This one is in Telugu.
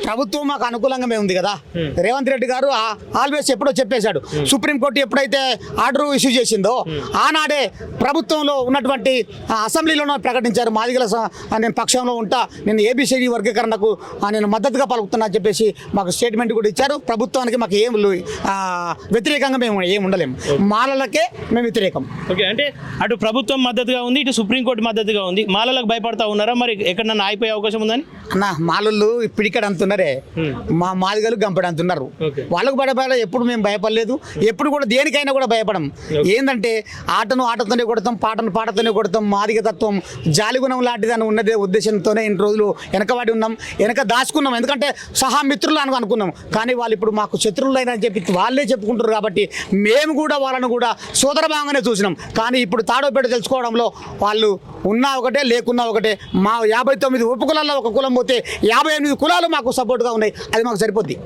ప్రభుత్వం మాకు అనుకూలంగా ఉంది కదా. రేవంత్ రెడ్డి గారు ఆల్వేస్ ఎప్పుడో చెప్పేశాడు. సుప్రీంకోర్టు ఎప్పుడైతే ఆర్డర్ ఇష్యూ చేసిందో ఆనాడే ప్రభుత్వంలో ఉన్నటువంటి అసెంబ్లీలోనే ప్రకటించారు, మాదిగల నేను పక్షంలో ఉంటా, నేను ఏబిసిడి వర్గీకరణకు నేను మద్దతుగా పలుకుతున్నా అని చెప్పేసి మాకు స్టేట్మెంట్ కూడా ఇచ్చారు. ప్రభుత్వానికి మాకు వ్యతిరేకంగా మేము ఏం ఉండలేము, మాలలకే మేము వ్యతిరేకం. ఓకే, అంటే అటు ప్రభుత్వం మద్దతుగా ఉంది, ఇటు సుప్రీంకోర్టు మద్దతుగా ఉంది. మాలలకు భయపడతా ఉన్నారా? మరి ఎక్కడన్నా ఆగిపోయే అవకాశం ఉందని? అన్న మాలలు ఇప్పటిక్కడ అంటున్నారే, మా మాదిగలు గంపడి అంటున్నారు. వాళ్ళకు భయపడ ఎప్పుడు మేము భయపడలేదు, ఎప్పుడు కూడా దేనికైనా కూడా భయపడం. ఏంటంటే ఆటతోనే కొడతాం, పాటతోనే కొడతాం. మాదిగ తత్వం జాలిగుణం లాంటిదని ఉన్నదే ఉద్దేశంతోనే ఇన్ని రోజులు వెనకబడి ఉన్నాం, వెనక దాచుకున్నాం. ఎందుకంటే సహా మిత్రులు అనుకున్నాం, కానీ వాళ్ళు ఇప్పుడు మాకు శత్రువులైనని చెప్పి వాళ్ళే చెప్పుకుంటారు. కాబట్టి మేము కూడా వాళ్ళను కూడా సోదర భాగంగానే చూసినాం. కానీ ఇప్పుడు తాడోపేట తెలుసుకోవడంలో వాళ్ళు ఉన్నా ఒకటే లేకున్నా ఒకటే. మా 59 ఉపకులాల్లో ఒక కులం పోతే 58 కులాలు మాకు సపోర్ట్గా ఉన్నాయి. అది మాకు సరిపోద్ది.